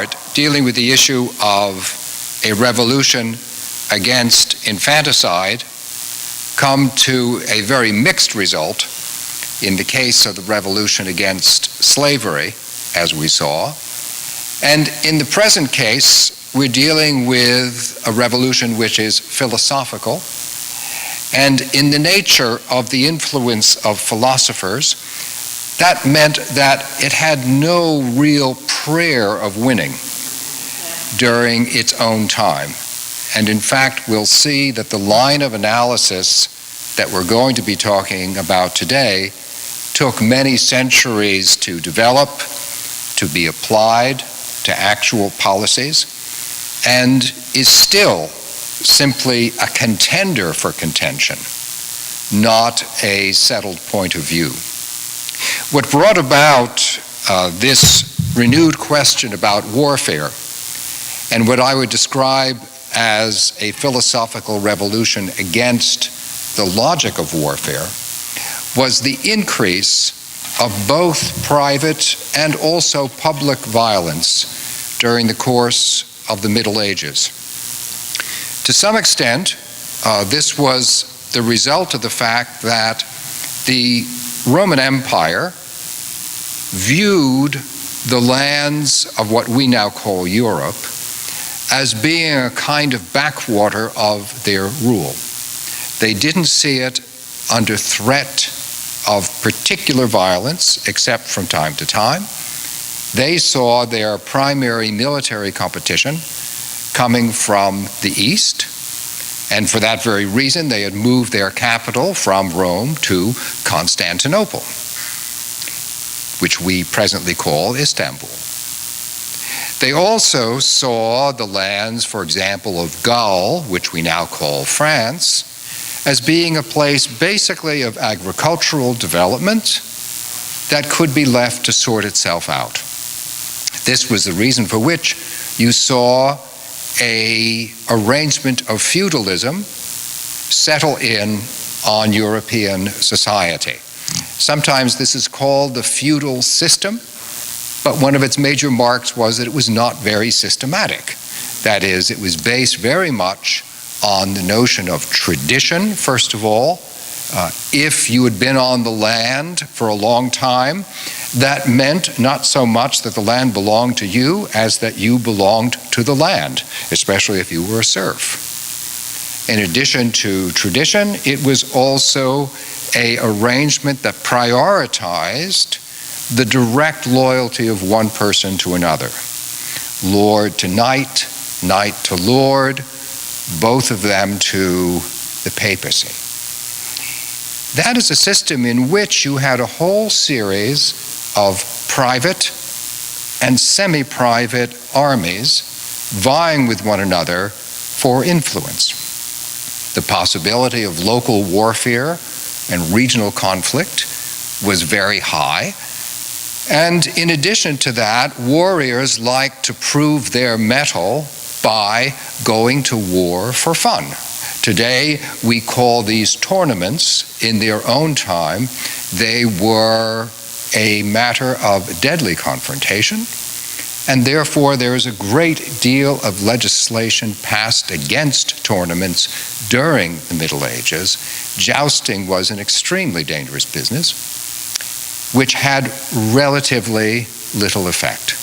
part, dealing with the issue of a revolution against infanticide, come to a very mixed result in the case of the revolution against slavery, as we saw. And in the present case, we're dealing with a revolution which is philosophical, and in the nature of the influence of philosophers, that meant that it had no real prayer of winning during its own time. And in fact, we'll see that the line of analysis that we're going to be talking about today took many centuries to develop, to be applied to actual policies, and is still simply a contender for contention, not a settled point of view. What brought about this renewed question about warfare, and what I would describe as a philosophical revolution against the logic of warfare, was the increase of both private and also public violence during the course of the Middle Ages. To some extent, this was the result of the fact that the Roman Empire viewed the lands of what we now call Europe as being a kind of backwater of their rule. They didn't see it under threat of particular violence, except from time to time. They saw their primary military competition coming from the east, and for that very reason they had moved their capital from Rome to Constantinople, which we presently call Istanbul. They also saw the lands, for example, of Gaul, which we now call France, as being a place basically of agricultural development that could be left to sort itself out. This was the reason for which you saw an arrangement of feudalism settle in on European society. Sometimes this is called the feudal system, but one of its major marks was that it was not very systematic. That is, it was based very much on the notion of tradition, first of all. If you had been on the land for a long time, that meant not so much that the land belonged to you as that you belonged to the land, especially if you were a serf. In addition to tradition, it was also an arrangement that prioritized the direct loyalty of one person to another. Lord to knight, knight to lord, both of them to the papacy. That is a system in which you had a whole series of private and semi-private armies vying with one another for influence. The possibility of local warfare and regional conflict was very high. And in addition to that, warriors liked to prove their mettle by going to war for fun. Today, we call these tournaments. In their own time, they were a matter of deadly confrontation, and therefore there is a great deal of legislation passed against tournaments during the Middle Ages. Jousting was an extremely dangerous business, which had relatively little effect.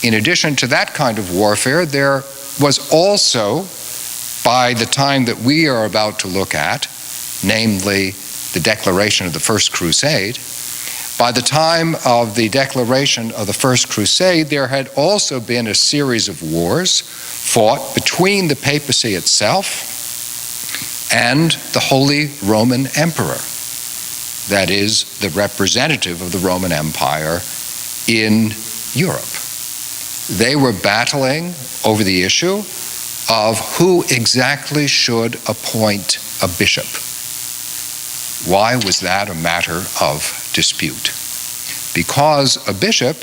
In addition to that kind of warfare, there was also, by the time that we are about to look at, namely the declaration of the First Crusade, by the time of the declaration of the First Crusade, there had also been a series of wars fought between the papacy itself and the Holy Roman Emperor, that is, the representative of the Roman Empire in Europe. They were battling over the issue of who exactly should appoint a bishop. Why was that a matter of dispute? Because a bishop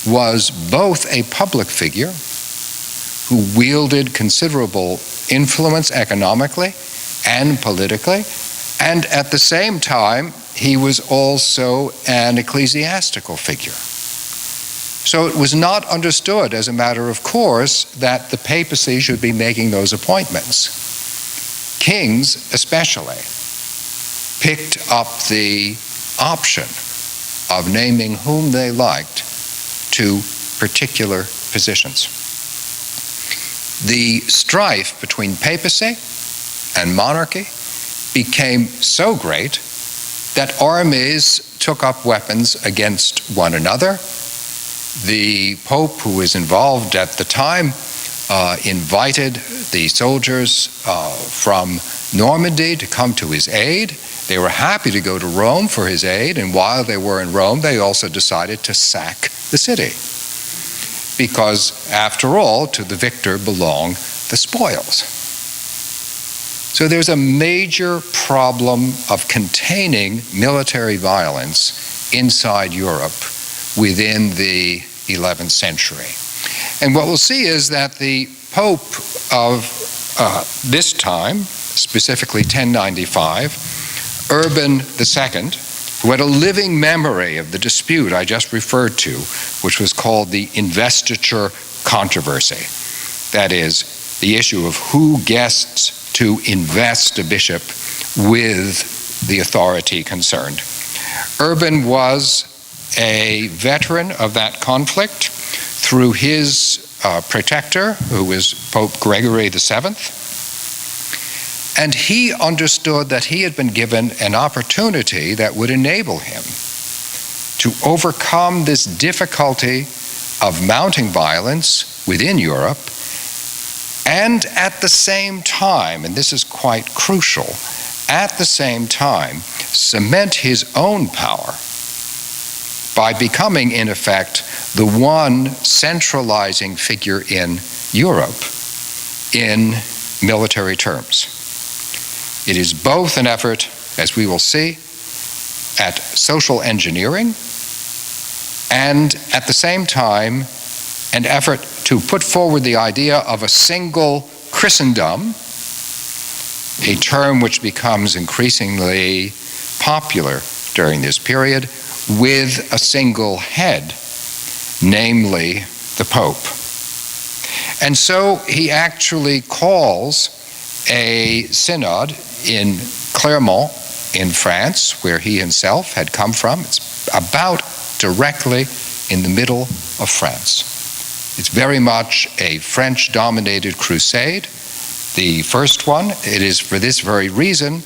was both a public figure who wielded considerable influence economically and politically, and at the same time, he was also an ecclesiastical figure. So it was not understood as a matter of course that the papacy should be making those appointments. Kings especially picked up the option of naming whom they liked to particular positions. The strife between papacy and monarchy became so great that armies took up weapons against one another. The Pope, who was involved at the time, invited the soldiers from Normandy to come to his aid. They were happy to go to Rome for his aid, and while they were in Rome, they also decided to sack the city. Because, after all, to the victor belong the spoils. So there's a major problem of containing military violence inside Europe within the 11th century. And what we'll see is that the Pope of this time, specifically 1095, Urban II, who had a living memory of the dispute I just referred to, which was called the investiture controversy. That is, the issue of who gets to invest a bishop with the authority concerned. Urban was a veteran of that conflict through his protector, who was Pope Gregory VII, and he understood that he had been given an opportunity that would enable him to overcome this difficulty of mounting violence within Europe, and at the same time, and this is quite crucial, at the same time, cement his own power by becoming, in effect, the one centralizing figure in Europe in military terms. It is both an effort, as we will see, at social engineering, and at the same time, an effort to put forward the idea of a single Christendom, a term which becomes increasingly popular during this period, with a single head, namely the Pope. And so he actually calls a synod in Clermont in France, where he himself had come from. It's about directly in the middle of France. It's very much a French-dominated crusade, the first one. It is for this very reason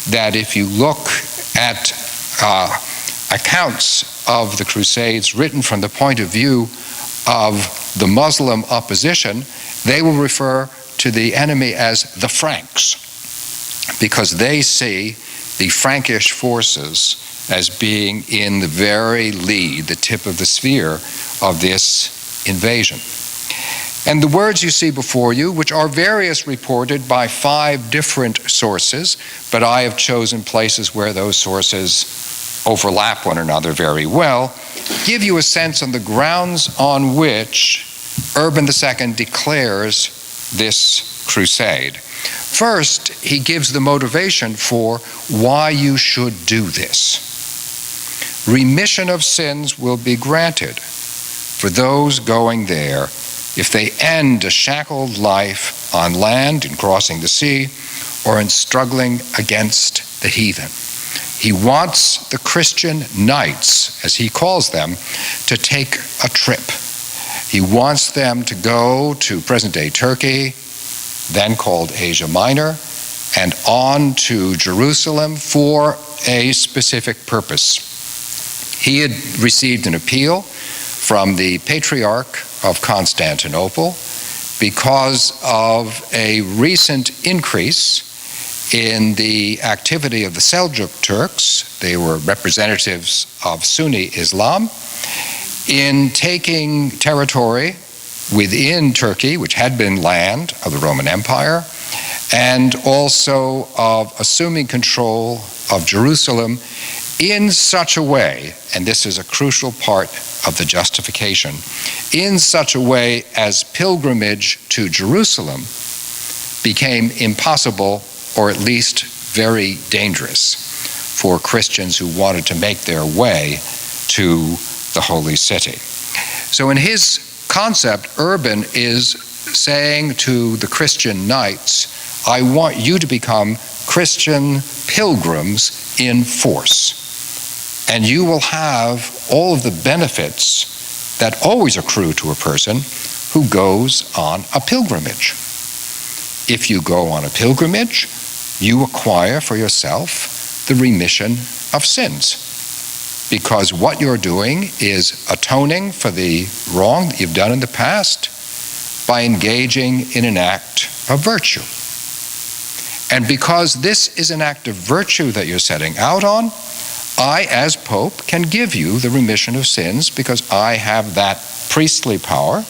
that if you look at accounts of the Crusades written from the point of view of the Muslim opposition, they will refer to the enemy as the Franks, because they see the Frankish forces as being in the very lead, the tip of the spear of this invasion. And the words you see before you, which are various reported by 5 different sources, but I have chosen places where those sources overlap one another very well, give you a sense on the grounds on which Urban II declares this crusade. First, he gives the motivation for why you should do this. Remission of sins will be granted for those going there if they end a shackled life on land in crossing the sea or in struggling against the heathen. He wants the Christian knights, as he calls them, to take a trip. He wants them to go to present-day Turkey, then called Asia Minor, and on to Jerusalem for a specific purpose. He had received an appeal from the Patriarch of Constantinople because of a recent increase in the activity of the Seljuk Turks. They were representatives of Sunni Islam in taking territory within Turkey, which had been land of the Roman Empire, and also of assuming control of Jerusalem in such a way, and this is a crucial part of the justification, in such a way as pilgrimage to Jerusalem became impossible, or at least very dangerous, for Christians who wanted to make their way to the Holy City. So in his concept, Urban is saying to the Christian knights, I want you to become Christian pilgrims in force. And you will have all of the benefits that always accrue to a person who goes on a pilgrimage. If you go on a pilgrimage, you acquire for yourself the remission of sins. Because what you're doing is atoning for the wrong that you've done in the past by engaging in an act of virtue. And because this is an act of virtue that you're setting out on, I, as Pope, can give you the remission of sins because I have that priestly power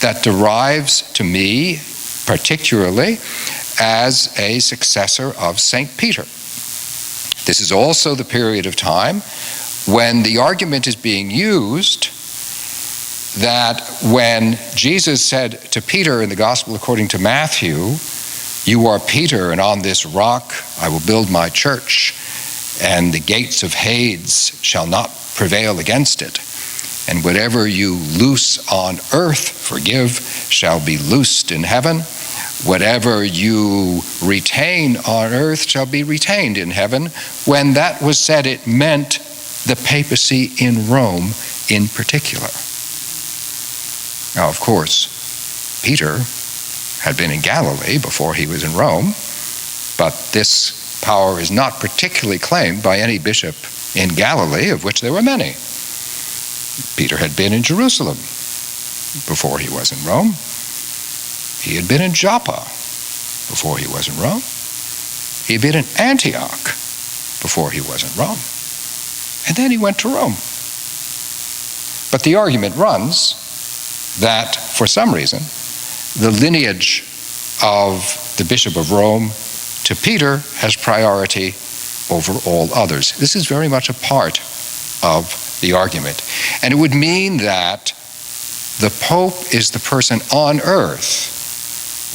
that derives to me particularly as a successor of St. Peter. This is also the period of time when the argument is being used that when Jesus said to Peter in the Gospel according to Matthew, you are Peter, and on this rock I will build my church, and the gates of Hades shall not prevail against it. And whatever you loose on earth, shall be loosed in heaven. Whatever you retain on earth shall be retained in heaven. When that was said, it meant the papacy in Rome in particular. Now, of course, Peter had been in Galilee before he was in Rome, but this power is not particularly claimed by any bishop in Galilee, of which there were many. Peter had been in Jerusalem before he was in Rome. He had been in Joppa before he was in Rome. He had been in Antioch before he was in Rome. And then he went to Rome. But the argument runs that, for some reason, the lineage of the Bishop of Rome to Peter has priority over all others. This is very much a part of the argument. And it would mean that the Pope is the person on earth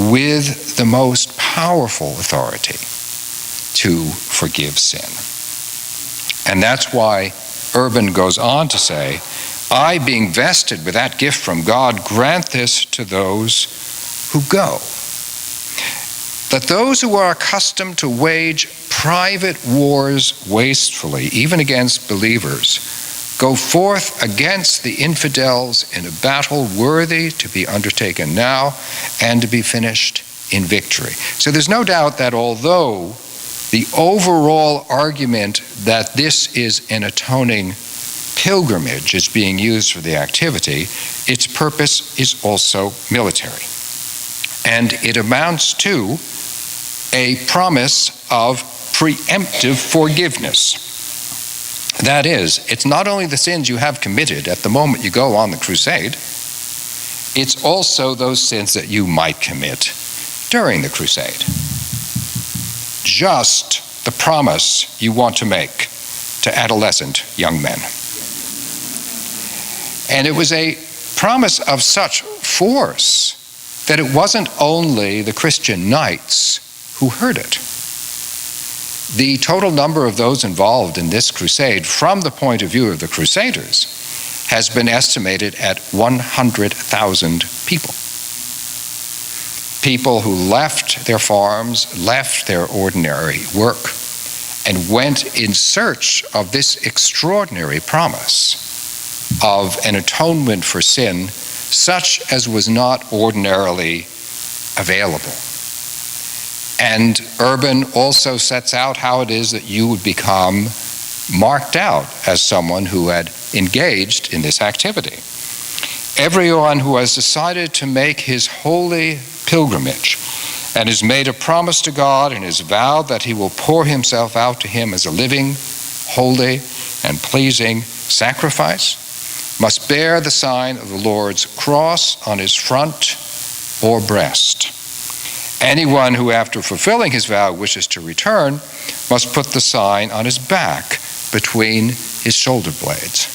with the most powerful authority to forgive sin. And that's why Urban goes on to say, I, being vested with that gift from God, grant this to those who go. That those who are accustomed to wage private wars wastefully, even against believers, go forth against the infidels in a battle worthy to be undertaken now and to be finished in victory. So there's no doubt that although the overall argument that this is an atoning pilgrimage is being used for the activity, its purpose is also military. And it amounts to a promise of preemptive forgiveness. That is, it's not only the sins you have committed at the moment you go on the crusade, it's also those sins that you might commit during the crusade. Just the promise you want to make to adolescent young men. And it was a promise of such force that it wasn't only the Christian knights who heard it. The total number of those involved in this crusade, from the point of view of the Crusaders, has been estimated at 100,000 people. People who left their farms, left their ordinary work, and went in search of this extraordinary promise of an atonement for sin, such as was not ordinarily available. And Urban also sets out how it is that you would become marked out as someone who had engaged in this activity. Everyone who has decided to make his holy pilgrimage and has made a promise to God and has vowed that he will pour himself out to him as a living, holy, and pleasing sacrifice must bear the sign of the Lord's cross on his front or breast. Anyone who, after fulfilling his vow, wishes to return must put the sign on his back between his shoulder blades.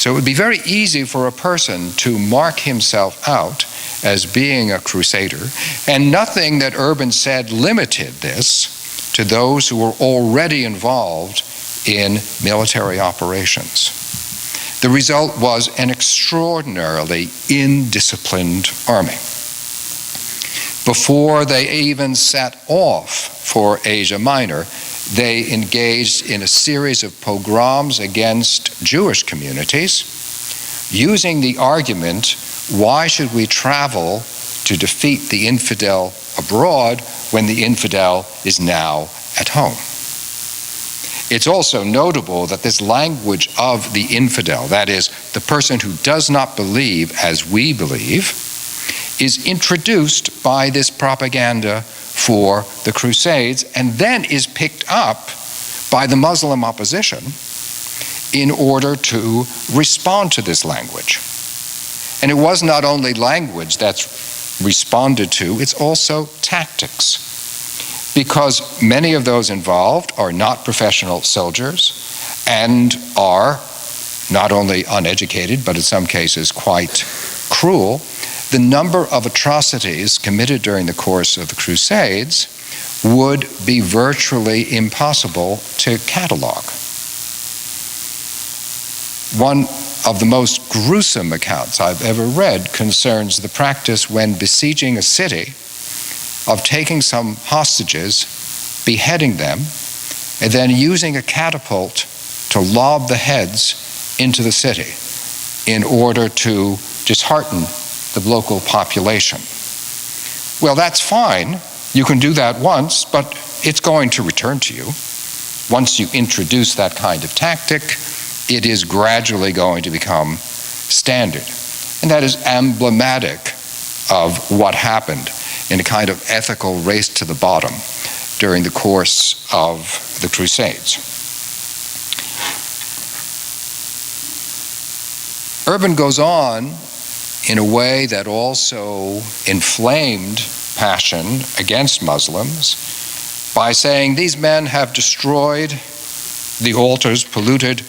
So it would be very easy for a person to mark himself out as being a crusader, and nothing that Urban said limited this to those who were already involved in military operations. The result was an extraordinarily indisciplined army. Before they even set off for Asia Minor, they engaged in a series of pogroms against Jewish communities, using the argument, why should we travel to defeat the infidel abroad when the infidel is now at home? It's also notable that this language of the infidel, that is, the person who does not believe as we believe, is introduced by this propaganda for the Crusades and then is picked up by the Muslim opposition in order to respond to this language. And it was not only language that's responded to, it's also tactics, because many of those involved are not professional soldiers and are not only uneducated, but in some cases quite cruel. The number of atrocities committed during the course of the Crusades would be virtually impossible to catalog. One of the most gruesome accounts I've ever read concerns the practice when besieging a city of taking some hostages, beheading them, and then using a catapult to lob the heads into the city in order to dishearten the local population. Well, that's fine. You can do that once, but it's going to return to you. Once you introduce that kind of tactic, it is gradually going to become standard. And that is emblematic of what happened in a kind of ethical race to the bottom during the course of the Crusades. Urban goes on in a way that also inflamed passion against Muslims by saying these men have destroyed the altars polluted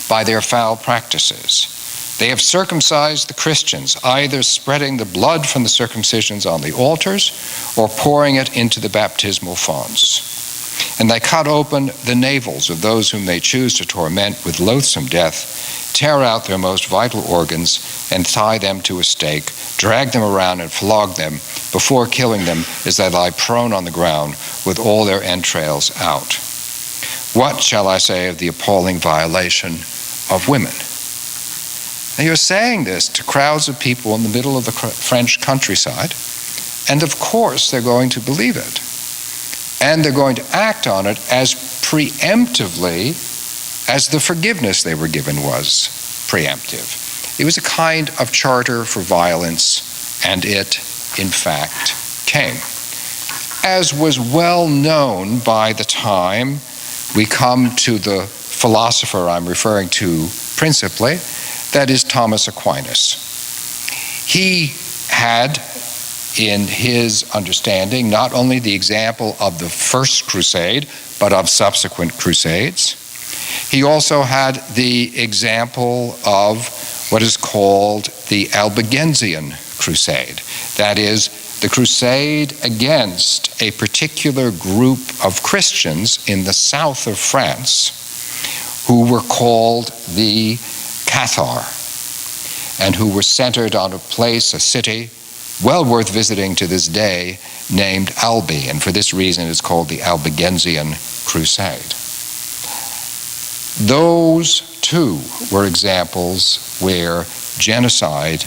by their foul practices. They have circumcised the Christians, either spreading the blood from the circumcisions on the altars or pouring it into the baptismal fonts. And they cut open the navels of those whom they choose to torment with loathsome death, tear out their most vital organs, and tie them to a stake, drag them around and flog them before killing them as they lie prone on the ground with all their entrails out. What shall I say of the appalling violation of women? Now you're saying this to crowds of people in the middle of the French countryside, and of course they're going to believe it. And they're going to act on it as preemptively as the forgiveness they were given was preemptive. It was a kind of charter for violence, and it, in fact, came. As was well known by the time we come to the philosopher I'm referring to principally, that is Thomas Aquinas. He had in his understanding not only the example of the First Crusade, but of subsequent crusades. He also had the example of what is called the Albigensian Crusade. That is, the crusade against a particular group of Christians in the south of France who were called the Cathar, and who were centered on a place, a city, well worth visiting to this day, named Albi, and for this reason it's called the Albigensian Crusade. Those too were examples where genocide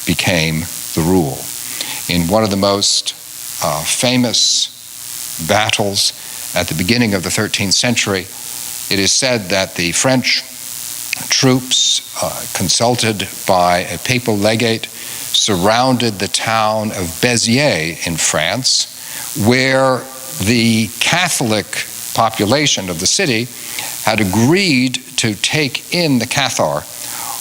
became the rule. In one of the most famous battles at the beginning of the 13th century, it is said that the French troops, consulted by a papal legate, surrounded the town of Béziers in France, where the Catholic population of the city had agreed to take in the Cathar,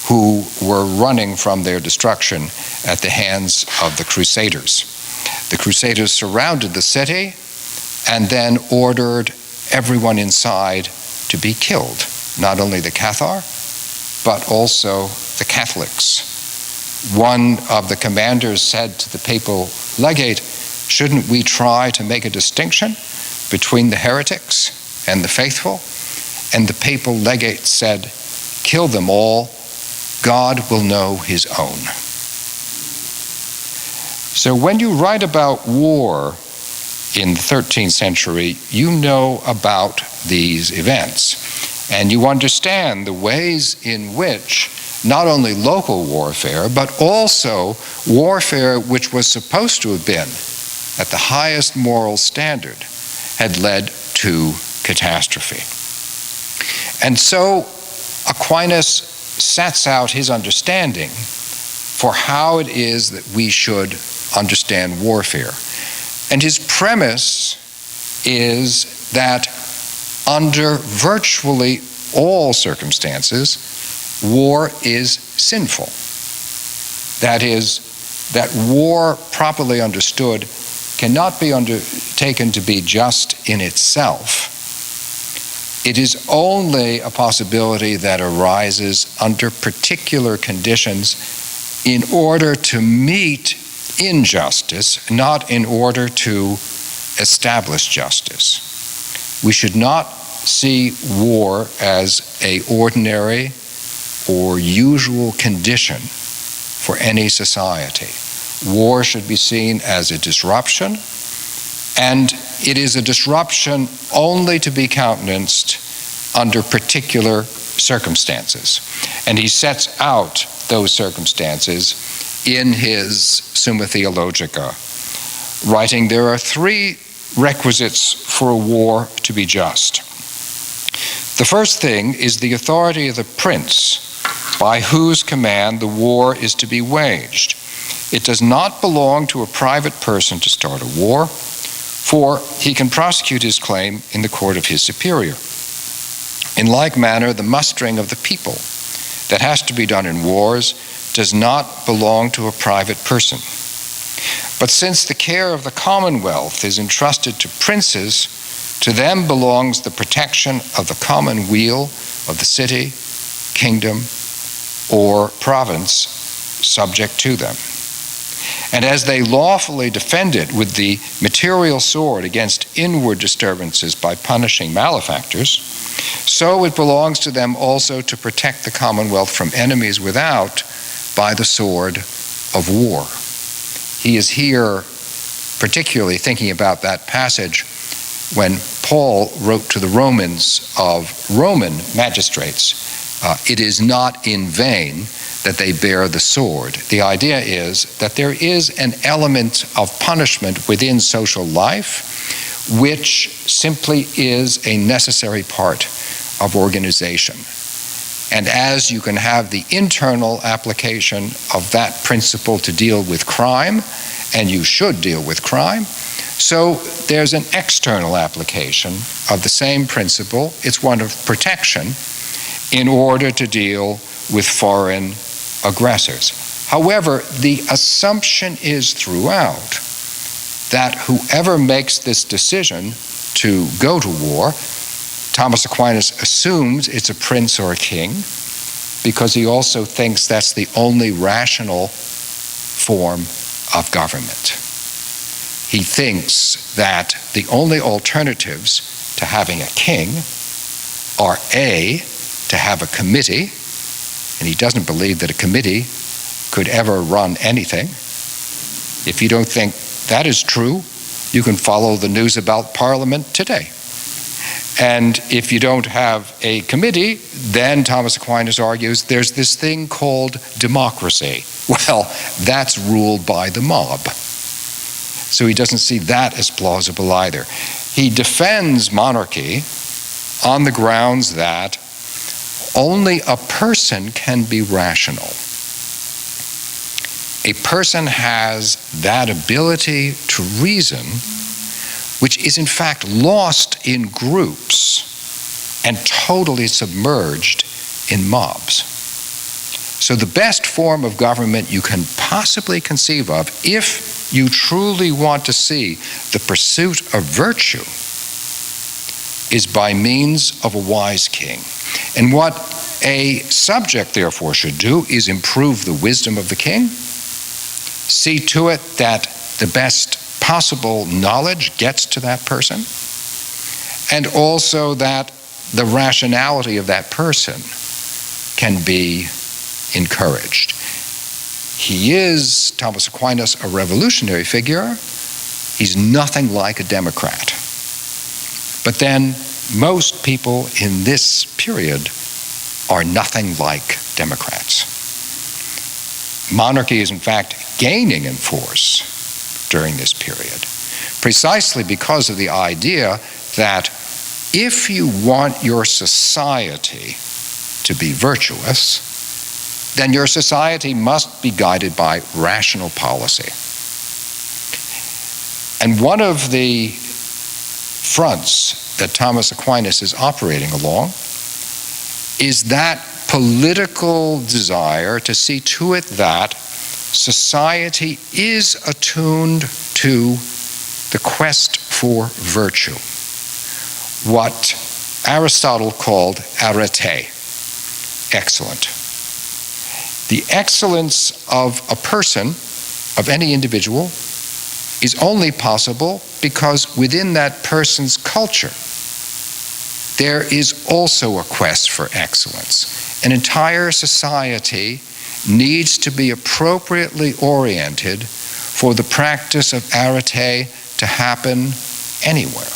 who were running from their destruction at the hands of the Crusaders. The Crusaders surrounded the city and then ordered everyone inside to be killed, not only the Cathar, but also the Catholics. One of the commanders said to the papal legate, shouldn't we try to make a distinction between the heretics and the faithful? And the papal legate said, kill them all, God will know his own. So when you write about war in the 13th century, you know about these events, and you understand the ways in which not only local warfare, but also warfare which was supposed to have been at the highest moral standard, had led to catastrophe. And so Aquinas sets out his understanding for how it is that we should understand warfare. And his premise is that under virtually all circumstances, war is sinful. That is, that war properly understood cannot be undertaken to be just in itself. It is only a possibility that arises under particular conditions in order to meet injustice, not in order to establish justice. We should not see war as an ordinary or usual condition for any society. War should be seen as a disruption, and it is a disruption only to be countenanced under particular circumstances. And he sets out those circumstances in his Summa Theologica, writing, there are three requisites for a war to be just. The first thing is the authority of the prince, by whose command the war is to be waged. It does not belong to a private person to start a war, for he can prosecute his claim in the court of his superior. In like manner, the mustering of the people that has to be done in wars does not belong to a private person. But since the care of the commonwealth is entrusted to princes, to them belongs the protection of the common weal of the city, kingdom, or province subject to them. And as they lawfully defend it with the material sword against inward disturbances by punishing malefactors, so it belongs to them also to protect the commonwealth from enemies without by the sword of war. He is here particularly thinking about that passage when Paul wrote to the Romans of Roman magistrates, it is not in vain that they bear the sword. The idea is that there is an element of punishment within social life which simply is a necessary part of organization. And as you can have the internal application of that principle to deal with crime, and you should deal with crime, so there's an external application of the same principle. It's one of protection in order to deal with foreign aggressors. However, the assumption is throughout that whoever makes this decision to go to war, Thomas Aquinas assumes it's a prince or a king, because he also thinks that's the only rational form of government. He thinks that the only alternatives to having a king are A, to have a committee, and he doesn't believe that a committee could ever run anything. If you don't think that is true, you can follow the news about Parliament today. And if you don't have a committee, then Thomas Aquinas argues there's this thing called democracy. Well, that's ruled by the mob. So he doesn't see that as plausible either. He defends monarchy on the grounds that only a person can be rational. A person has that ability to reason, which is in fact lost in groups and totally submerged in mobs. So the best form of government you can possibly conceive of, if you truly want to see the pursuit of virtue, is by means of a wise king. And what a subject therefore should do is improve the wisdom of the king, see to it that the best possible knowledge gets to that person, and also that the rationality of that person can be encouraged. He is, Thomas Aquinas, a revolutionary figure. He's nothing like a Democrat. But then most people in this period are nothing like Democrats. Monarchy is in fact gaining in force during this period, precisely because of the idea that if you want your society to be virtuous, then your society must be guided by rational policy. And one of the fronts that Thomas Aquinas is operating along is that political desire to see to it that society is attuned to the quest for virtue, what Aristotle called arete, excellent. The excellence of a person, of any individual, is only possible because within that person's culture, there is also a quest for excellence. An entire society needs to be appropriately oriented for the practice of arete to happen anywhere.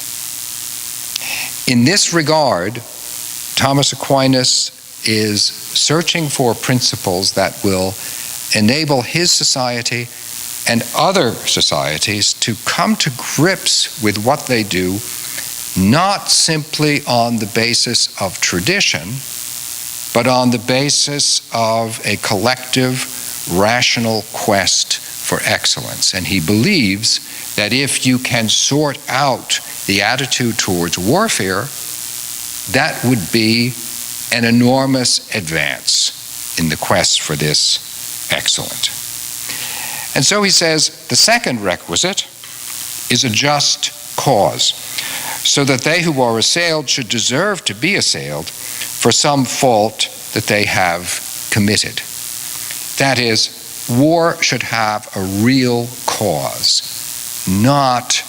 In this regard, Thomas Aquinas is searching for principles that will enable his society and other societies to come to grips with what they do, not simply on the basis of tradition, but on the basis of a collective, rational quest for excellence. And he believes that if you can sort out the attitude towards warfare, that would be an enormous advance in the quest for this excellent. And so he says the second requisite is a just cause, so that they who are assailed should deserve to be assailed for some fault that they have committed. That is, war should have a real cause, not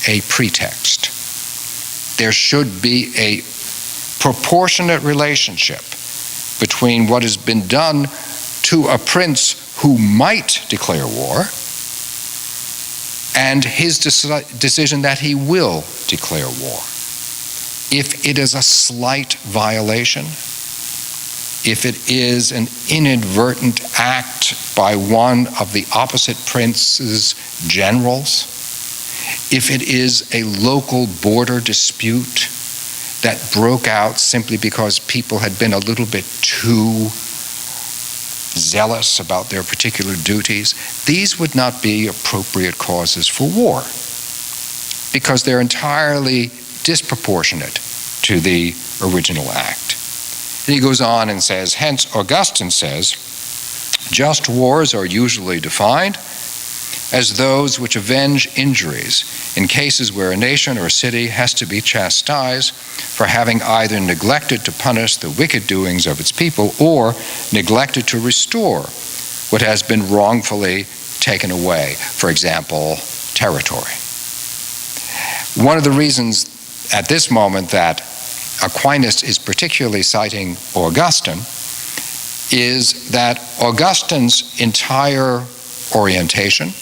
a pretext. There should be a proportionate relationship between what has been done to a prince who might declare war and his decision that he will declare war. If it is a slight violation, if it is an inadvertent act by one of the opposite prince's generals, if it is a local border dispute that broke out simply because people had been a little bit too zealous about their particular duties, these would not be appropriate causes for war because they're entirely disproportionate to the original act. And he goes on and says, hence Augustine says, just wars are usually defined as those which avenge injuries in cases where a nation or city has to be chastised for having either neglected to punish the wicked doings of its people or neglected to restore what has been wrongfully taken away, for example, territory. One of the reasons at this moment that Aquinas is particularly citing Augustine is that Augustine's entire orientation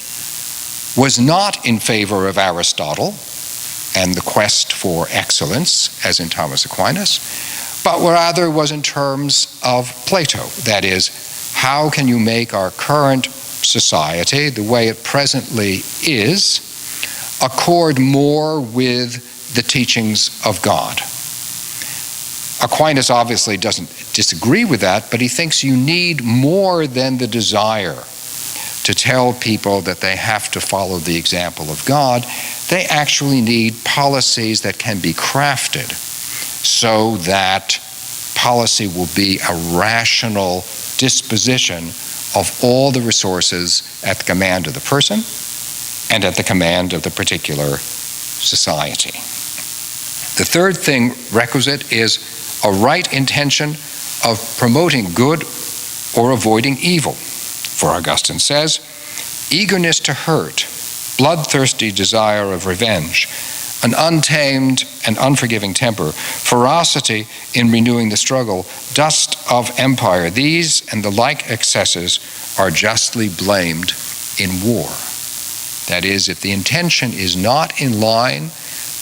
was not in favor of Aristotle and the quest for excellence, as in Thomas Aquinas, but rather was in terms of Plato. That is, how can you make our current society, the way it presently is, accord more with the teachings of God? Aquinas obviously doesn't disagree with that, but he thinks you need more than the desire to tell people that they have to follow the example of God. They actually need policies that can be crafted so that policy will be a rational disposition of all the resources at the command of the person and at the command of the particular society. The third thing requisite is a right intention of promoting good or avoiding evil. For Augustine says, eagerness to hurt, bloodthirsty desire of revenge, an untamed and unforgiving temper, ferocity in renewing the struggle, dust of empire. These and the like excesses are justly blamed in war. That is, if the intention is not in line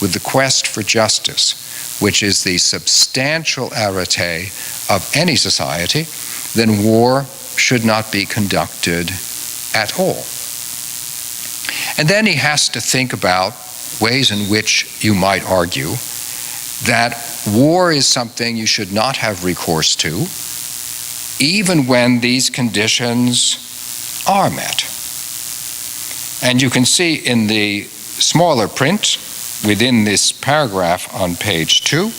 with the quest for justice, which is the substantial arete of any society, then war should not be conducted at all. And then he has to think about ways in which you might argue that war is something you should not have recourse to, even when these conditions are met. And you can see in the smaller print within this paragraph on page 2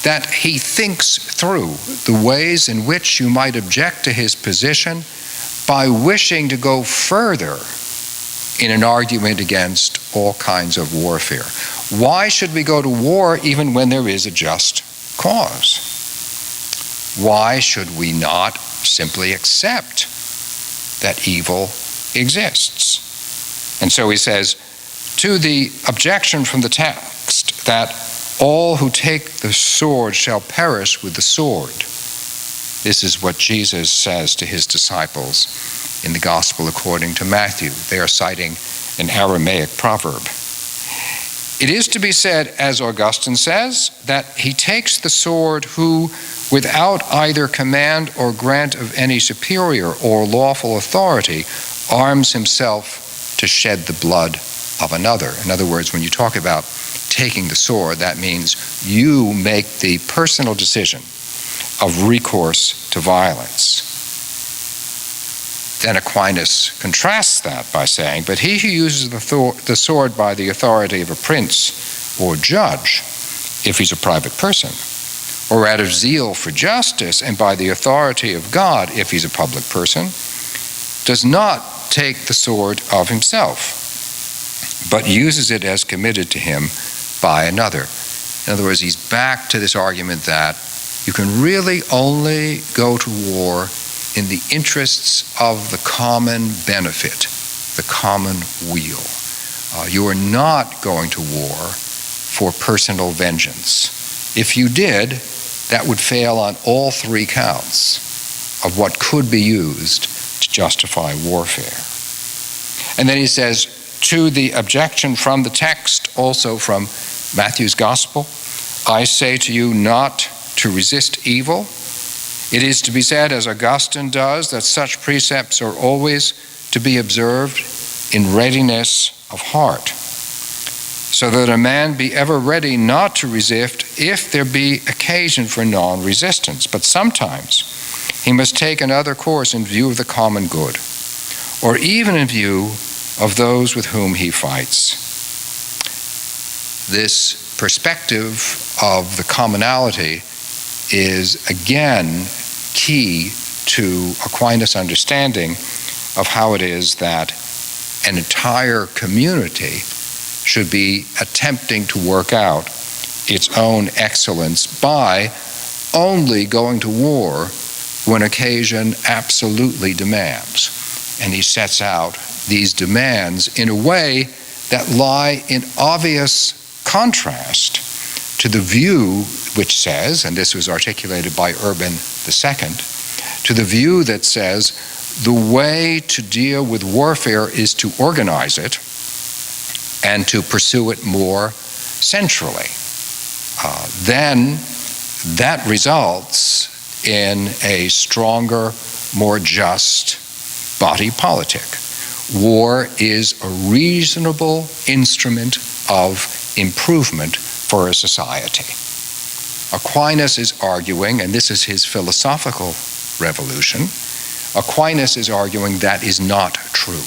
that he thinks through the ways in which you might object to his position by wishing to go further in an argument against all kinds of warfare. Why should we go to war even when there is a just cause? Why should we not simply accept that evil exists? And so he says, to the objection from the text that all who take the sword shall perish with the sword. This is what Jesus says to his disciples in the Gospel according to Matthew. They are citing an Aramaic proverb. It is to be said, as Augustine says, that he takes the sword who, without either command or grant of any superior or lawful authority, arms himself to shed the blood of another. In other words, when you talk about taking the sword, that means you make the personal decision of recourse to violence. Then Aquinas contrasts that by saying, but he who uses the sword by the authority of a prince or judge, if he's a private person, or out of zeal for justice and by the authority of God, if he's a public person, does not take the sword of himself, but uses it as committed to him by another. In other words, he's back to this argument that you can really only go to war in the interests of the common benefit, the common weal. You are not going to war for personal vengeance. If you did, that would fail on all three counts of what could be used to justify warfare. And then he says, to the objection from the text, also from Matthew's Gospel, I say to you not to resist evil. It is to be said, as Augustine does, that such precepts are always to be observed in readiness of heart, so that a man be ever ready not to resist if there be occasion for non-resistance. But sometimes he must take another course in view of the common good, or even in view of those with whom he fights. This perspective of the commonality is again key to Aquinas' understanding of how it is that an entire community should be attempting to work out its own excellence by only going to war when occasion absolutely demands. And he sets out these demands in a way that lie in obvious contrast to the view which says, and this was articulated by Urban II, to the view that says the way to deal with warfare is to organize it and to pursue it more centrally. Then that results in a stronger, more just body politic. War is a reasonable instrument of improvement for a society. Aquinas is arguing, and this is his philosophical revolution, Aquinas is arguing that is not true.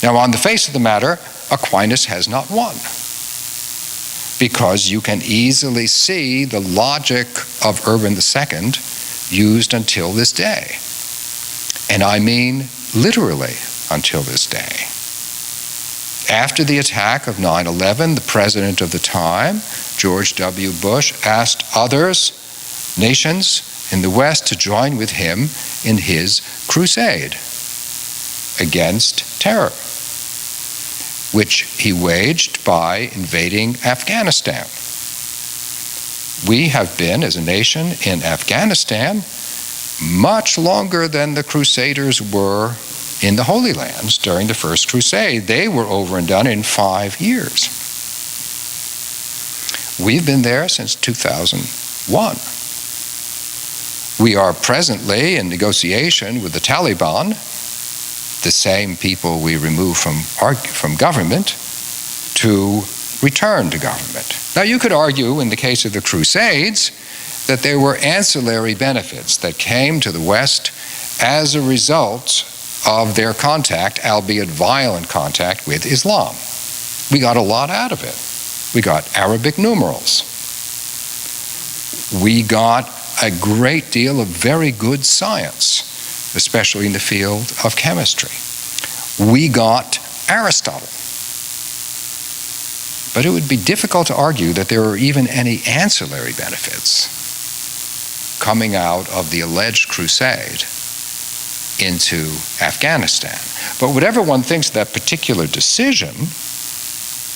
Now, on the face of the matter, Aquinas has not won, because you can easily see the logic of Urban II used until this day. And I mean literally until this day. After the attack of 9/11, the president of the time, George W. Bush, asked others, nations in the West, to join with him in his crusade against terror. which he waged by invading Afghanistan. We have been, as a nation, in Afghanistan much longer than the Crusaders were in the Holy Lands during the First Crusade. They were over and done in 5 years. We've been there since 2001. We are presently in negotiation with the Taliban, the same people we removed from government, to return to government. Now, you could argue in the case of the Crusades that there were ancillary benefits that came to the West as a result of their contact, albeit violent contact, with Islam. We got a lot out of it. We got Arabic numerals. We got a great deal of very good science, especially in the field of chemistry. We got Aristotle. But it would be difficult to argue that there are even any ancillary benefits coming out of the alleged crusade into Afghanistan. But whatever one thinks of that particular decision,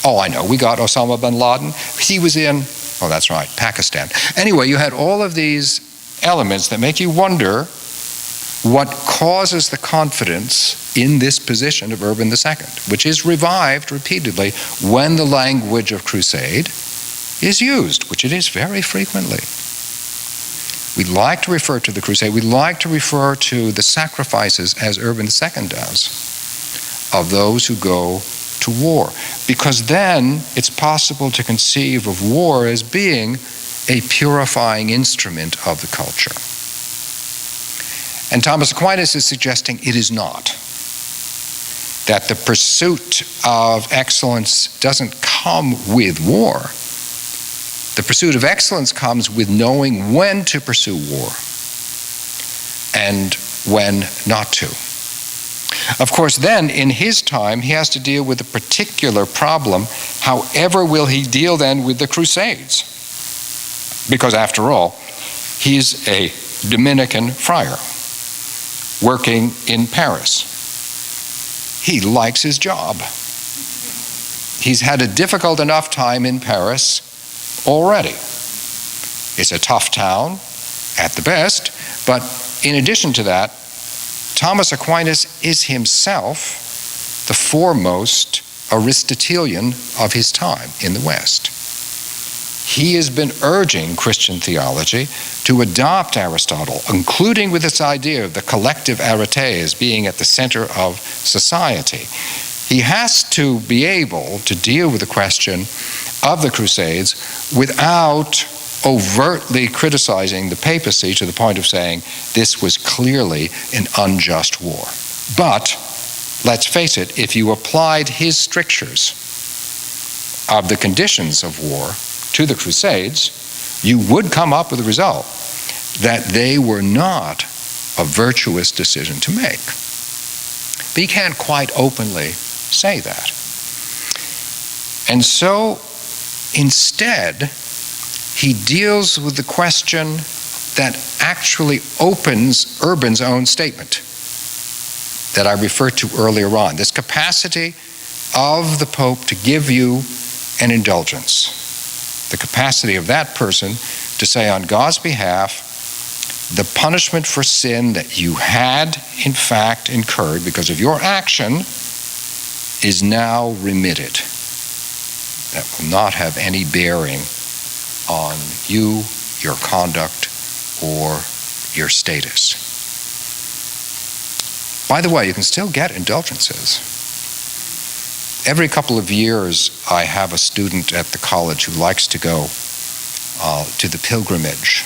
I know, we got Osama bin Laden. He was in, that's right, Pakistan. Anyway, you had all of these elements that make you wonder what causes the confidence in this position of Urban II, which is revived repeatedly when the language of crusade is used, which it is very frequently. We like to refer to the crusade, we like to refer to the sacrifices, as Urban II does, of those who go to war, because then it's possible to conceive of war as being a purifying instrument of the culture. And Thomas Aquinas is suggesting it is not. That the pursuit of excellence doesn't come with war. The pursuit of excellence comes with knowing when to pursue war and when not to. Of course, then, in his time, he has to deal with a particular problem. However will he deal then with the Crusades? Because after all, he's a Dominican friar working in Paris. He likes his job. He's had a difficult enough time in Paris already. It's a tough town at the best, but in addition to that, Thomas Aquinas is himself the foremost Aristotelian of his time in the West. He has been urging Christian theology to adopt Aristotle, including with this idea of the collective arete as being at the center of society. He has to be able to deal with the question of the Crusades without overtly criticizing the papacy to the point of saying this was clearly an unjust war. But, let's face it, if you applied his strictures of the conditions of war to the Crusades, you would come up with the result that they were not a virtuous decision to make. But he can't quite openly say that. And so, instead, he deals with the question that actually opens Urban's own statement that I referred to earlier on, this capacity of the Pope to give you an indulgence. The capacity of that person to say on God's behalf, the punishment for sin that you had in fact incurred because of your action is now remitted. That will not have any bearing on you, your conduct, or your status. By the way, you can still get indulgences. Every couple of years, I have a student at the college who likes to go to the pilgrimage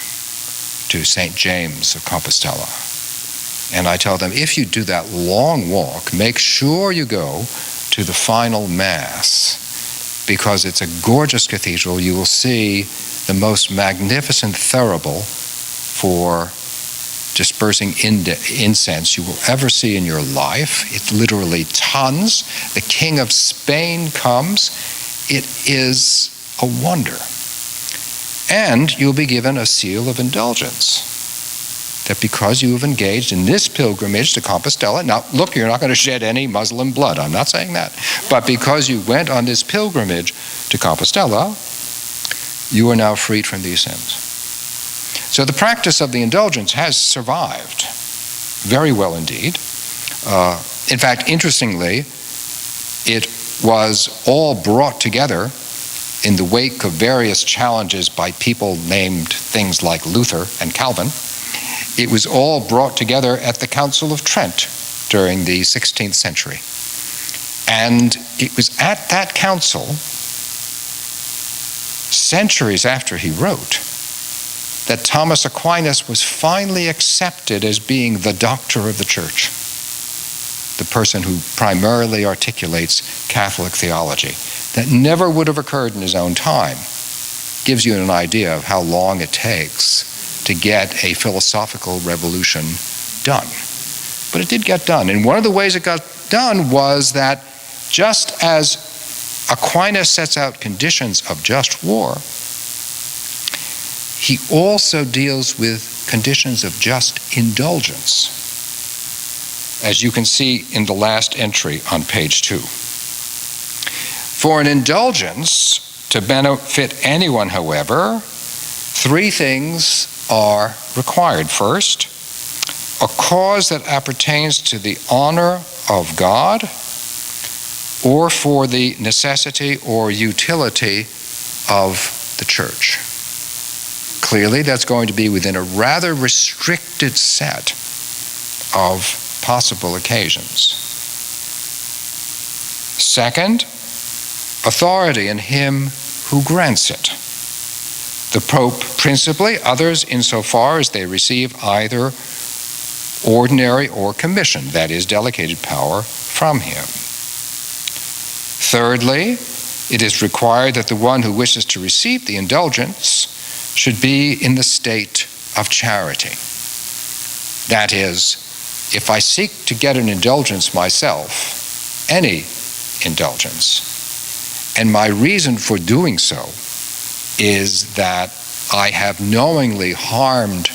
to St. James of Compostela. And I tell them, if you do that long walk, make sure you go to the final Mass, because it's a gorgeous cathedral. You will see the most magnificent thurible for dispersing incense you will ever see in your life. It's literally tons. The King of Spain comes. It is a wonder. And you'll be given a seal of indulgence. that because you have engaged in this pilgrimage to Compostela, now look, you're not going to shed any Muslim blood, I'm not saying that, but because you went on this pilgrimage to Compostela, you are now freed from these sins. So the practice of the indulgence has survived very well indeed. In fact, interestingly, it was all brought together in the wake of various challenges by people named things like Luther and Calvin. It was all brought together at the Council of Trent during the 16th century. And it was at that council, centuries after he wrote, that Thomas Aquinas was finally accepted as being the doctor of the church, the person who primarily articulates Catholic theology. That never would have occurred in his own time. Gives you an idea of how long it takes to get a philosophical revolution done. But it did get done. And one of the ways it got done was that just as Aquinas sets out conditions of just war, he also deals with conditions of just indulgence, as you can see in the last entry on page 2. For an indulgence to benefit anyone, however, 3 things are required. First, a cause that appertains to the honor of God or for the necessity or utility of the church. Clearly, that's going to be within a rather restricted set of possible occasions. Second, authority in him who grants it. The Pope principally, others insofar as they receive either ordinary or commission, that is, delegated power from him. Thirdly, it is required that the one who wishes to receive the indulgence should be in the state of charity. That is, if I seek to get an indulgence myself, any indulgence, and my reason for doing so is that I have knowingly harmed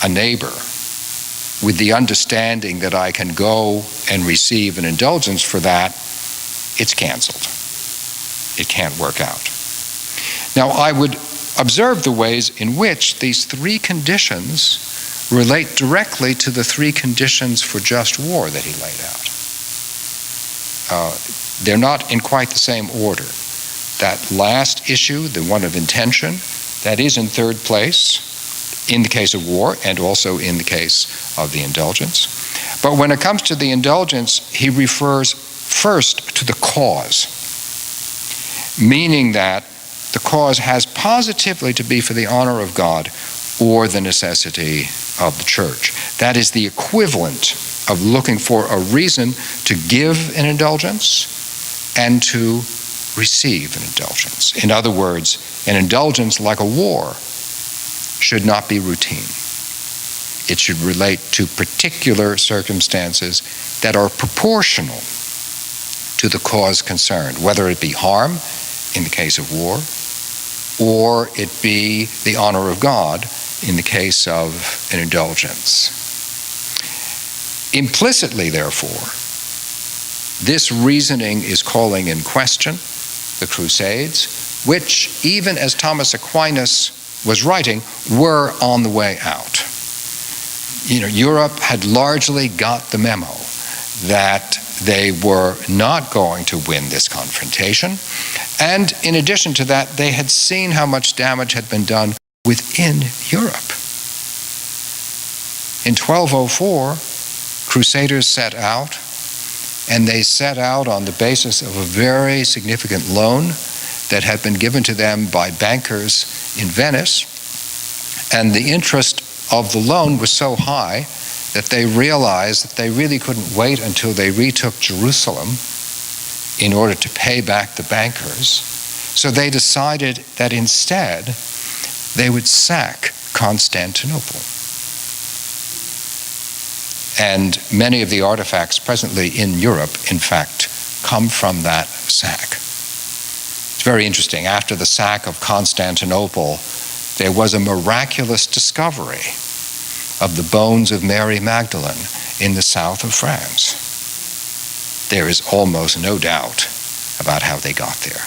a neighbor with the understanding that I can go and receive an indulgence for that, it's canceled. It can't work out. Now, I would observe the ways in which these 3 conditions relate directly to the 3 conditions for just war that he laid out. They're not in quite the same order. That last issue, the one of intention, that is in 3rd place in the case of war and also in the case of the indulgence. But when it comes to the indulgence, he refers first to the cause, meaning that the cause has positively to be for the honor of God or the necessity of the church. That is the equivalent of looking for a reason to give an indulgence and to receive an indulgence. In other words, an indulgence, like a war, should not be routine. It should relate to particular circumstances that are proportional to the cause concerned, whether it be harm in the case of war, or it be the honor of God in the case of an indulgence. Implicitly, therefore, this reasoning is calling in question the Crusades, which, even as Thomas Aquinas was writing, were on the way out. Europe had largely got the memo that they were not going to win this confrontation. And in addition to that, they had seen how much damage had been done within Europe. In 1204, Crusaders set out, and they set out on the basis of a very significant loan that had been given to them by bankers in Venice. And the interest of the loan was so high that they realized that they really couldn't wait until they retook Jerusalem in order to pay back the bankers. So they decided that instead they would sack Constantinople. And many of the artifacts presently in Europe, in fact, come from that sack. It's very interesting. After the sack of Constantinople, there was a miraculous discovery of the bones of Mary Magdalene in the south of France. There is almost no doubt about how they got there.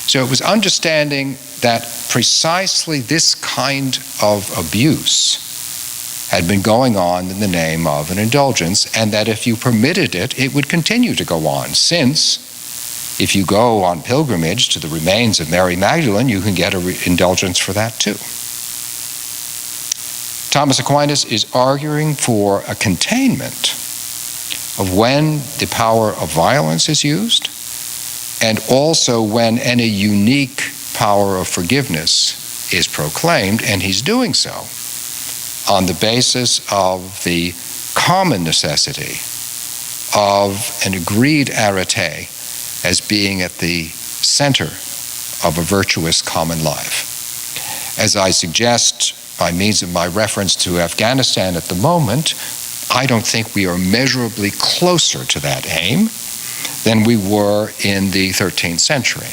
So it was understanding that precisely this kind of abuse had been going on in the name of an indulgence, and that if you permitted it, it would continue to go on, since if you go on pilgrimage to the remains of Mary Magdalene, you can get an indulgence for that too. Thomas Aquinas is arguing for a containment of when the power of violence is used, and also when any unique power of forgiveness is proclaimed, and he's doing so on the basis of the common necessity of an agreed arete as being at the center of a virtuous common life. As I suggest by means of my reference to Afghanistan at the moment, I don't think we are measurably closer to that aim than we were in the 13th century.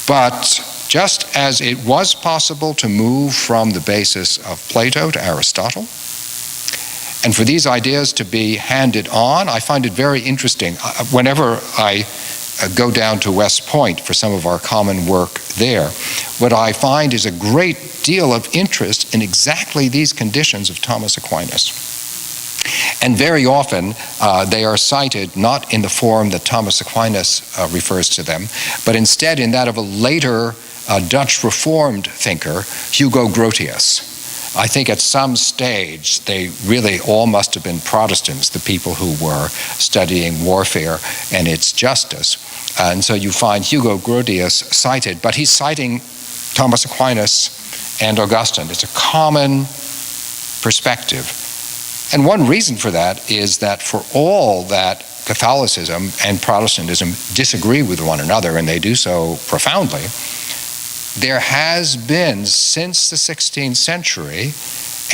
But just as it was possible to move from the basis of Plato to Aristotle, and for these ideas to be handed on, I find it very interesting. Whenever I go down to West Point for some of our common work there, what I find is a great deal of interest in exactly these conditions of Thomas Aquinas. And very often they are cited not in the form that Thomas Aquinas refers to them, but instead in that of a later Dutch Reformed thinker, Hugo Grotius. I think at some stage they really all must have been Protestants, the people who were studying warfare and its justice. And so you find Hugo Grotius cited, but he's citing Thomas Aquinas and Augustine. It's a common perspective. And one reason for that is that for all that Catholicism and Protestantism disagree with one another, and they do so profoundly, there has been, since the 16th century,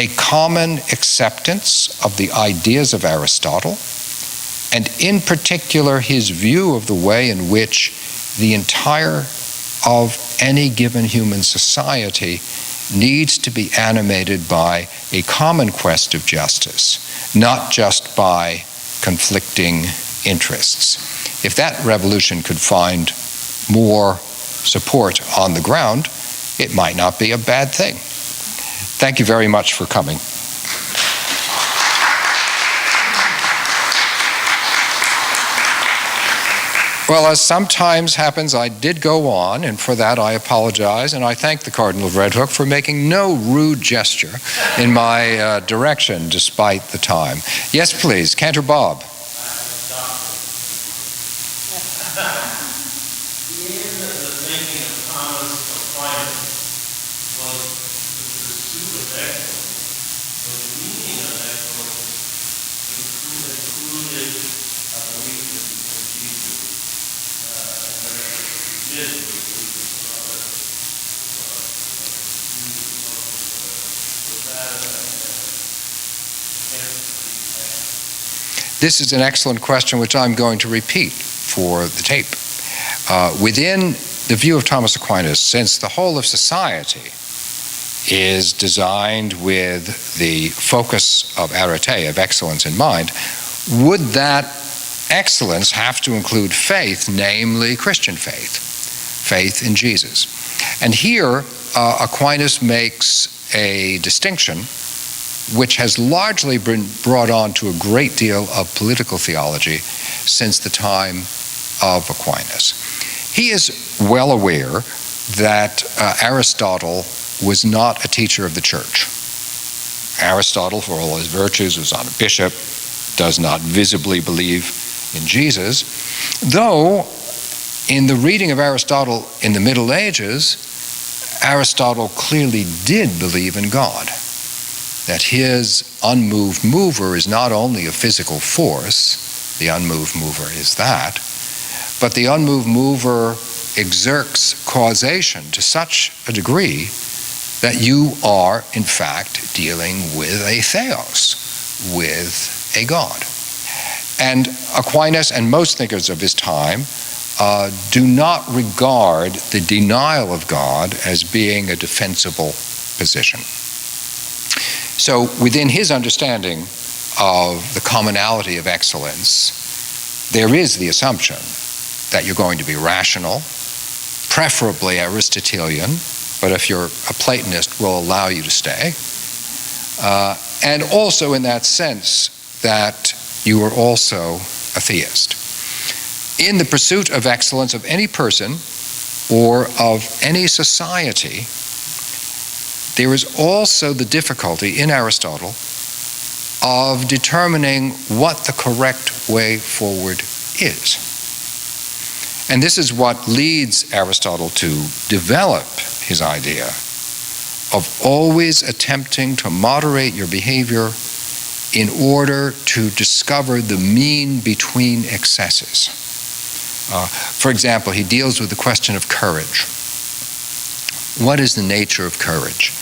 a common acceptance of the ideas of Aristotle, and in particular his view of the way in which the entire of any given human society needs to be animated by a common quest of justice, not just by conflicting interests. If that revolution could find more support on the ground, it might not be a bad thing. Thank you very much for coming. Well, as sometimes happens, I did go on, and for that I apologize, and I thank the Cardinal of Red Hook for making no rude gesture in my direction despite the time. Yes, please, Cantor Bob. This is an excellent question which I'm going to repeat for the tape. Within the view of Thomas Aquinas, since the whole of society is designed with the focus of arete, of excellence in mind, would that excellence have to include faith, namely Christian faith, faith in Jesus? And here Aquinas makes a distinction which has largely been brought on to a great deal of political theology since the time of Aquinas. He is well aware that Aristotle was not a teacher of the church. Aristotle, for all his virtues, was not a bishop, does not visibly believe in Jesus, though in the reading of Aristotle in the Middle Ages, Aristotle clearly did believe in God, that his unmoved mover is not only a physical force, the unmoved mover is that, but the unmoved mover exerts causation to such a degree that you are, in fact, dealing with a theos, with a God. And Aquinas and most thinkers of his time do not regard the denial of God as being a defensible position. So within his understanding of the commonality of excellence, there is the assumption that you're going to be rational, preferably Aristotelian, but if you're a Platonist, we'll allow you to stay. And also in that sense that you are also a theist. In the pursuit of excellence of any person or of any society, there is also the difficulty in Aristotle of determining what the correct way forward is. And this is what leads Aristotle to develop his idea of always attempting to moderate your behavior in order to discover the mean between excesses. For example, he deals with the question of courage. What is the nature of courage?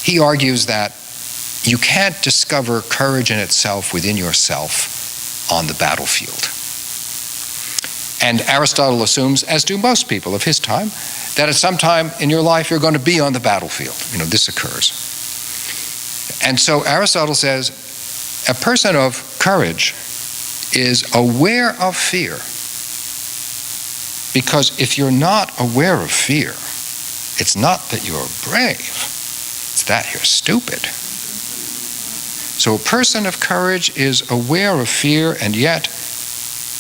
He argues that you can't discover courage in itself within yourself on the battlefield. And Aristotle assumes, as do most people of his time, that at some time in your life you're going to be on the battlefield. This occurs. And so Aristotle says a person of courage is aware of fear. Because if you're not aware of fear, it's not that you're brave, it's that you're stupid. So a person of courage is aware of fear and yet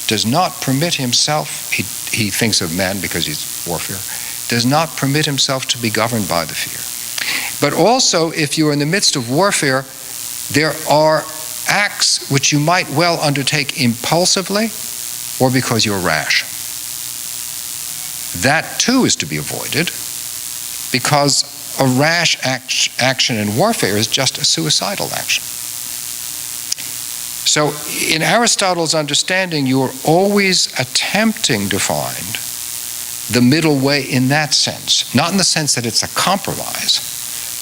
does not permit himself, he thinks of men because he's warfare, does not permit himself to be governed by the fear. But also, if you're in the midst of warfare, there are acts which you might well undertake impulsively or because you're rash. That too is to be avoided because a rash action in warfare is just a suicidal action. So in Aristotle's understanding, you are always attempting to find the middle way in that sense, not in the sense that it's a compromise.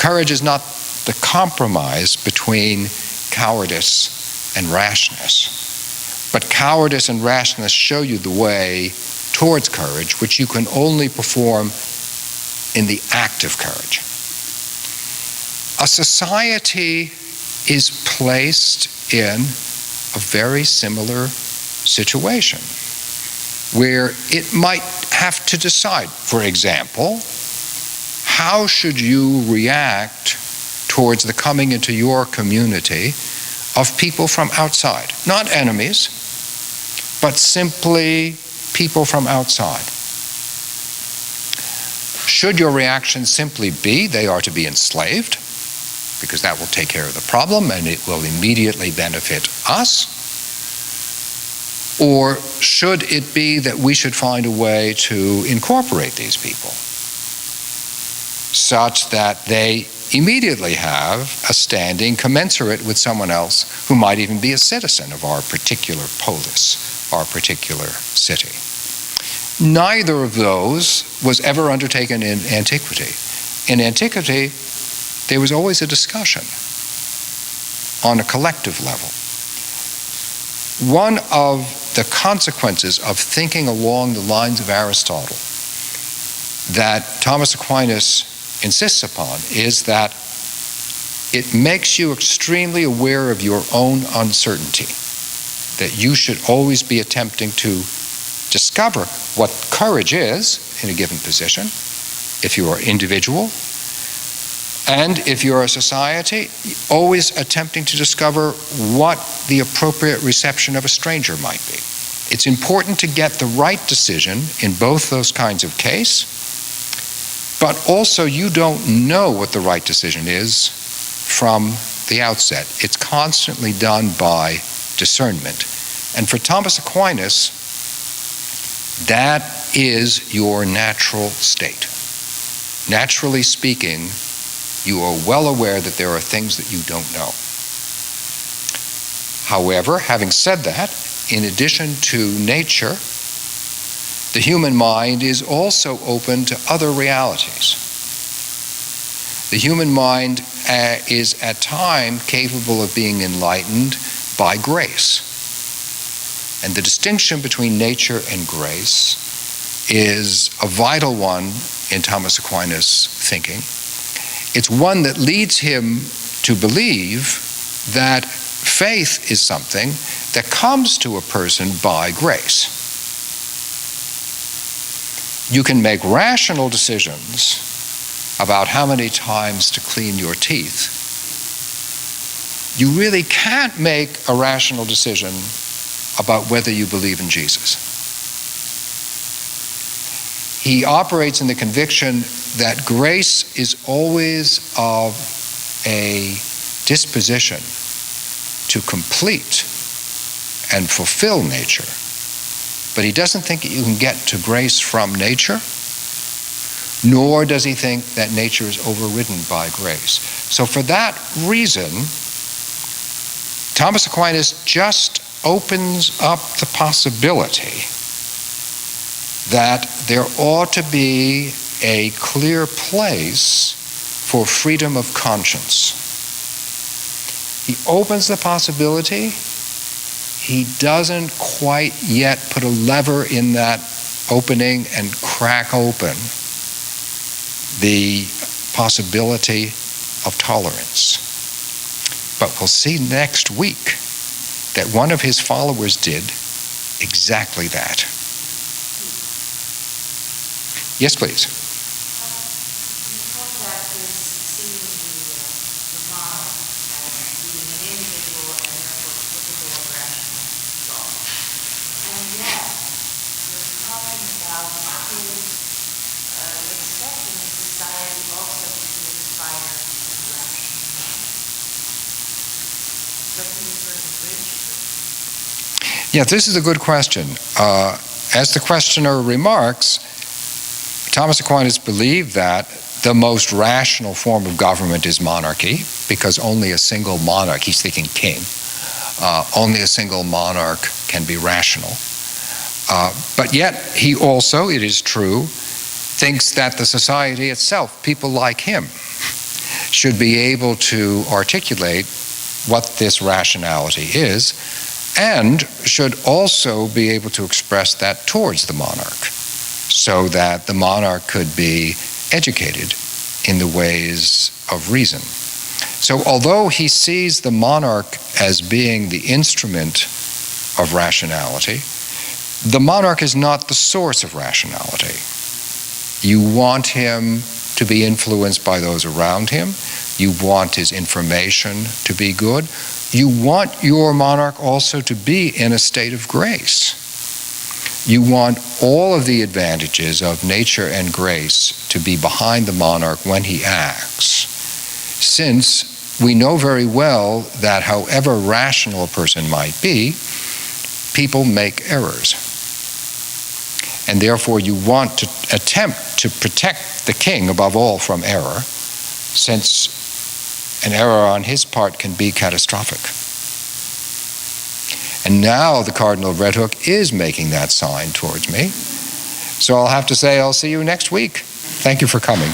Courage is not the compromise between cowardice and rashness, but cowardice and rashness show you the way towards courage, which you can only perform in the act of courage. A society is placed in a very similar situation where it might have to decide, for example, how should you react towards the coming into your community of people from outside, not enemies, but simply people from outside. Should your reaction simply be they are to be enslaved, because that will take care of the problem and it will immediately benefit us? Or should it be that we should find a way to incorporate these people such that they immediately have a standing commensurate with someone else who might even be a citizen of our particular polis, our particular city? Neither of those was ever undertaken in antiquity. In antiquity, there was always a discussion on a collective level. One of the consequences of thinking along the lines of Aristotle that Thomas Aquinas insists upon is that it makes you extremely aware of your own uncertainty, that you should always be attempting to discover what courage is in a given position, if you are individual, and if you're a society, always attempting to discover what the appropriate reception of a stranger might be. It's important to get the right decision in both those kinds of case, but also you don't know what the right decision is from the outset. It's constantly done by discernment. And for Thomas Aquinas, that is your natural state. Naturally speaking, you are well aware that there are things that you don't know. However, having said that, in addition to nature, the human mind is also open to other realities. The human mind is at times capable of being enlightened by grace. And the distinction between nature and grace is a vital one in Thomas Aquinas' thinking. It's one that leads him to believe that faith is something that comes to a person by grace. You can make rational decisions about how many times to clean your teeth. You really can't make a rational decision about whether you believe in Jesus. He operates in the conviction that grace is always of a disposition to complete and fulfill nature. But he doesn't think that you can get to grace from nature, nor does he think that nature is overridden by grace. So for that reason, Thomas Aquinas just opens up the possibility that there ought to be a clear place for freedom of conscience. He opens the possibility. He doesn't quite yet put a lever in that opening and crack open the possibility of tolerance. But we'll see next week that one of his followers did exactly that. Yes, please. Yeah, this is a good question. As the questioner remarks, Thomas Aquinas believed that the most rational form of government is monarchy, because only a single monarch, he's thinking king, only a single monarch can be rational. But yet he also, it is true, thinks that the society itself, people like him, should be able to articulate what this rationality is, and should also be able to express that towards the monarch, so that the monarch could be educated in the ways of reason. So although he sees the monarch as being the instrument of rationality, the monarch is not the source of rationality. You want him to be influenced by those around him. You want his information to be good. You want your monarch also to be in a state of grace. You want all of the advantages of nature and grace to be behind the monarch when he acts, since we know very well that however rational a person might be, people make errors. And therefore you want to attempt to protect the king above all from error, since an error on his part can be catastrophic. And now the Cardinal of Red Hook is making that sign towards me. So I'll have to say I'll see you next week. Thank you for coming.